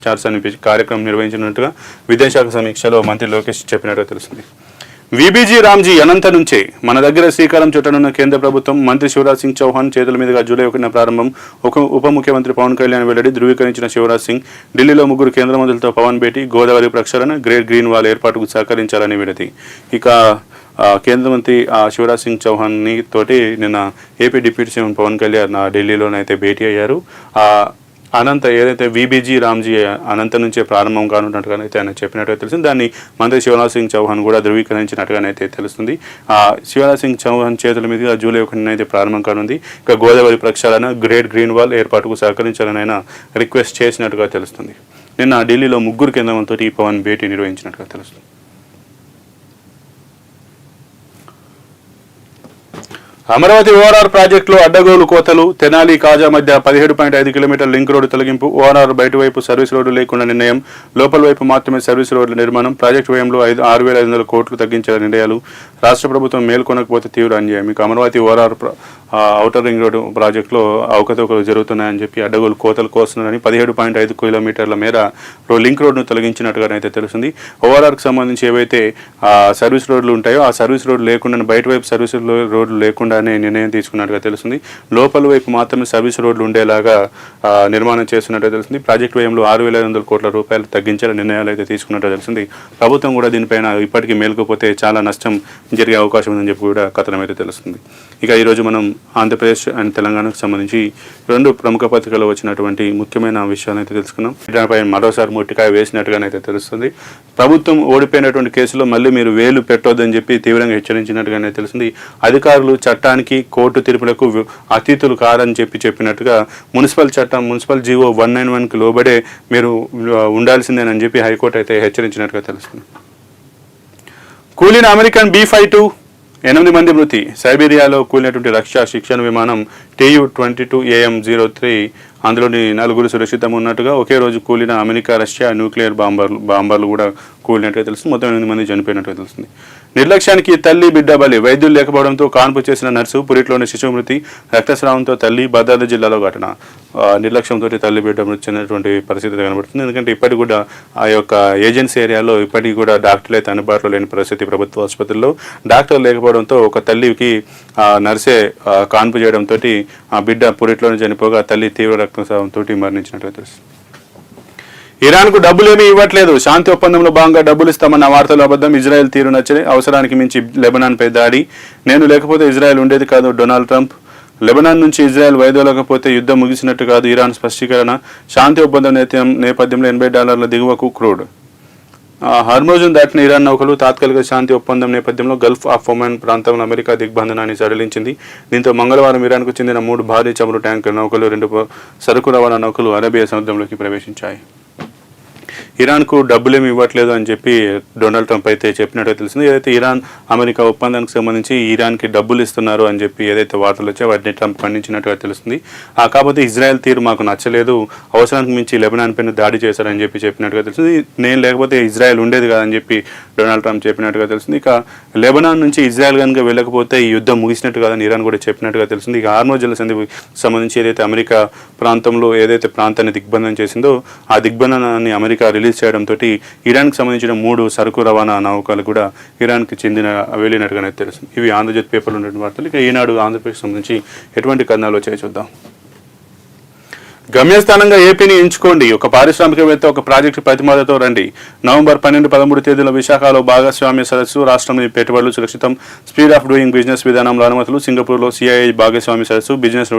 Charts అని కార్యక్రమం నిర్వహించినట్టుగా విదేశాంగ సమీక్షలో మంత్రి లోకేష్ చెప్పినట్టుగా తెలుస్తుంది. వీబీజీ రామ్జీ అనంత నుంచే మన దగ్గర శ్రీకారం చుట్టనున్న కేంద్ర ప్రభుత్వం మంత్రి శివరాజ్ సింగ్ చౌహాన్ చేతుల మీదుగా జూలై 1న ప్రారంభం. ఉప ముఖ్యమంత్రి పవన్ కళ్యాణ్ వెల్లడి. ధృవీకరించిన శివరాజ్ సింగ్ ఢిల్లీలో 3 కేంద్ర మంత్రులతో పవన్ భేటీ. గోదావరి ప్రక్షాళన, గ్రేట్ గ్రీన్ వాల్ ఏర్పాటుకు సహకరించాలని వినతి. ఇక కేంద్ర మంత్రి శివరాజ్ సింగ్ చౌహాన్ తోటి నిన్న AP deputy CM Pawan Kalyan ఢిల్లీలోనైతే భేటీ అయ్యారు. అనంత ఏదైతే వీబీజీ రామ్జీ అనంత నుంచే ప్రారంభం కానున్నట్టుగానైతే ఆయన చెప్పినట్టుగా తెలిసింది. దాన్ని మంత్రి శివరాజ్ సింగ్ చౌహాన్ కూడా ధృవీకరించినట్టుగానైతే తెలుస్తుంది. శివరాజ్ సింగ్ చౌహాన్ చేతుల మీదుగా జూలై 1న అయితే ప్రారంభం కానుంది. ఇక గోదావరి ప్రక్షాళన, గ్రేట్ గ్రీన్ వాల్ ఏర్పాటుకు సహకరించాలని ఆయన రిక్వెస్ట్ చేసినట్టుగా తెలుస్తుంది. నిన్న ఢిల్లీలో 3 కేంద్రాలతో ఈ పవన్ భేటీ నిర్వహించినట్టుగా తెలుస్తుంది. అమరావతి ఓఆర్ఆర్ ప్రాజెక్టులో అడ్డగోలు కోతలు. తెనాలి కాజా మధ్య 17.5 కిలోమీటర్ల లింక్ రోడ్డు తొలగింపు. ఓఆర్ఆర్ బయట వైపు సర్వీస్ రోడ్డు లేకుండా నిర్ణయం. లోపల వైపు మాత్రమే సర్వీస్ రోడ్ల నిర్మాణం. ప్రాజెక్టు వ్యయంలో 6,500 కోట్లు తగ్గించాల నిర్ణయాలు. రాష్ట్ర ప్రభుత్వం మేల్కొనకపోతే తీవ్ర అన్యాయం. ఇక Amaravati ORR outer ring road ప్రాజెక్టులో అవకతవకలు జరుగుతున్నాయని చెప్పి అడ్డగోలు కోతలు కోస్తున్నారని 17.5 కిలోమీటర్ల మేర లింక్ రోడ్డును తొలగించినట్టుగానైతే తెలుస్తుంది. ఓఆర్ఆర్కి సంబంధించి ఏవైతే సర్వీస్ రోడ్లు ఉంటాయో ఆ సర్వీస్ రోడ్లు లేకుండా బయట వైపు సర్వీస్ రోడ్లు లేకుండానే నిర్ణయం తీసుకున్నట్టుగా తెలుస్తుంది. లోపల వైపు మాత్రమే సర్వీస్ రోడ్లు ఉండేలాగా నిర్మాణం చేస్తున్నట్టుగా తెలుస్తుంది. ప్రాజెక్టు వ్యయంలో 6,500 కోట్ల రూపాయలు తగ్గించాల నిర్ణయాలు అయితే తీసుకున్నట్టుగా తెలుస్తుంది. ప్రభుత్వం కూడా దీనిపైన ఇప్పటికీ మేలుకపోతే చాలా నష్టం జరిగే అవకాశం ఉందని చెప్పి కూడా కథనం అయితే తెలుస్తుంది. ఇక ఈరోజు మనం ఆంధ్రప్రదేశ్ అండ్ తెలంగాణకు సంబంధించి 2 ప్రముఖ పత్రికల్లో వచ్చినటువంటి ముఖ్యమైన విషయాలను అయితే తెలుసుకున్నాం. దానిపై మరోసారి మొట్టికాయ వేసినట్టుగానైతే తెలుస్తుంది. ప్రభుత్వం ఓడిపోయినటువంటి కేసులో మళ్ళీ మీరు వేలు పెట్టొద్దని చెప్పి తీవ్రంగా హెచ్చరించినట్టుగానే తెలుస్తుంది. అధికారులు చట్టానికి, కోర్టు తీర్పులకు అతీతులు కారని చెప్పినట్టుగా మున్సిపల్ చట్టం, మున్సిపల్ జీవో 191కి లోబడే మీరు ఉండాల్సిందేనని చెప్పి హైకోర్టు అయితే హెచ్చరించినట్టుగా తెలుస్తుంది. కూలిన అమెరికన్ B-52 8 మంది మృతి. సైబీరియాలో కూలినటువంటి రష్యా శిక్షణ విమానం Tu-22AM-03 అందులోని 4 సురక్షితంగా ఉన్నట్టుగా ఒకే రోజు కూలిన అమెరికా, రష్యా న్యూక్లియర్ బాంబర్లు కూడా కూలినట్టుగా తెలుస్తుంది. మొత్తం 8 మంది చనిపోయినట్టుగా తెలుస్తుంది. నిర్లక్ష్యానికి తల్లి బిడ్డ బలి. వైద్యులు లేకపోవడంతో కాన్పు చేసిన నర్సు, పురిట్లోని శిశువు మృతి. రక్తస్రావంతో తల్లి. భద్రాద్రి జిల్లాలో ఘటన. నిర్లక్ష్యంతో తల్లి బిడ్డ మృతి చెందినటువంటి పరిస్థితి కనబడుతుంది. ఎందుకంటే ఇప్పటికి కూడా ఆ యొక్క ఏజెన్సీ ఏరియాలో ఇప్పటికి కూడా డాక్టర్లు అయితే అందుబాటులో లేని పరిస్థితి. ప్రభుత్వ ఆసుపత్రుల్లో డాక్టర్లు లేకపోవడంతో ఒక తల్లికి నర్సే కాన్పు చేయడంతో ఆ బిడ్డ పురిట్లోనే చనిపోగా తల్లి తీవ్ర రక్తస్రావంతో మరణించినట్టుగా తెలుస్తుంది. ఇరాన్కు డబ్బులేమీ ఇవ్వట్లేదు. శాంతి ఒప్పందంలో భాగంగా డబ్బులు ఇస్తామన్న వార్తలు అబద్ధం. ఇజ్రాయెల్ తీరు నచ్చలే. అవసరానికి మించి లెబనాన్పై దాడి. నేను లేకపోతే ఇజ్రాయెల్ ఉండేది కాదు డొనాల్డ్ ట్రంప్. లెబనాన్ నుంచి ఇజ్రాయెల్ వైదొలగకపోతే యుద్ధం ముగిసినట్టు కాదు ఇరాన్ స్పష్టీకరణ. శాంతి ఒప్పందం నేపథ్యంలో $80 దిగువకు క్రూడ్. హర్మోజును దాటిన ఇరాన్ నౌకలు. తాత్కాలిక శాంతి ఒప్పందం నేపథ్యంలో గల్ఫ్ ఆఫ్ ఒమాన్ ప్రాంతంలో అమెరికా దిగ్బంధనాన్ని సడలించింది. దీంతో మంగళవారం ఇరాన్కు చెందిన 3 భారీ చమురు ట్యాంకర్ నౌకలు, 2 సరుకు రవాణా నౌకలు అరేబియా సముద్రంలోకి ప్రవేశించాయి. ఇరాన్కు డబ్బులేమి ఇవ్వట్లేదు అని చెప్పి డొనాల్డ్ ట్రంప్ అయితే చెప్పినట్టు తెలిసింది. ఏదైతే ఇరాన్ అమెరికా ఒప్పందానికి సంబంధించి ఇరాన్కి డబ్బులు ఇస్తున్నారు అని చెప్పి ఏదైతే వార్తలు వచ్చాయో వాటిని ట్రంప్ ఖండించినట్టుగా తెలుస్తుంది. కాకపోతే ఇజ్రాయెల్ తీరు మాకు నచ్చలేదు, అవసరానికి మించి లెబనాన్ పైన దాడి చేశారని చెప్పినట్టుగా తెలుస్తుంది. నేను లేకపోతే ఇజ్రాయెల్ ఉండేది కాదని చెప్పి డొనాల్డ్ ట్రంప్ చెప్పినట్టుగా తెలుస్తుంది. ఇక లెబనాన్ నుంచి ఇజ్రాయెల్ కనుక వెళ్ళకపోతే ఈ యుద్ధం ముగిసినట్టు కాదని ఇరాన్ కూడా చెప్పినట్టుగా తెలుస్తుంది. ఇక హార్మోజ్ జలసంధికి సంబంధించి ఏదైతే అమెరికా ప్రాంతంలో ఏదైతే ప్రాంతాన్ని దిగ్బంధనం చేసిందో ఆ దిగ్బంధనాన్ని అమెరికా రిలీజ్ చేయడంతో ఇరాన్కి సంబంధించిన 3 సరుకు రవాణా నౌకలు కూడా ఇరాన్కి చెందిన వెళ్ళినట్టుగానే తెలుస్తుంది. ఇవి ఆంధ్రజ్యోతి పేపర్లో ఉన్న వార్తలు. ఇక ఈనాడు ఆంధ్రప్రదేశ్ సంబంధించి ఎటువంటి కథనాలు వచ్చాయో చూద్దాం. గమ్యస్థానంగా ఏపీని ఎంచుకోండి. ఒక పారిశ్రామికవేత్త, ఒక ప్రాజెక్టు ప్రతిపాదనతో రండి. నవంబర్ 12, 13 తేదీల విశాఖలో భాగస్వామ్య సదస్సు. రాష్ట్రంలోని పెట్టుబడులు సురక్షితం. స్పీడ్ ఆఫ్ డూయింగ్ బిజినెస్ విధానంలో అనుమతులు. సింగపూర్లో CII భాగస్వామ్య సదస్సు. బిజినెస్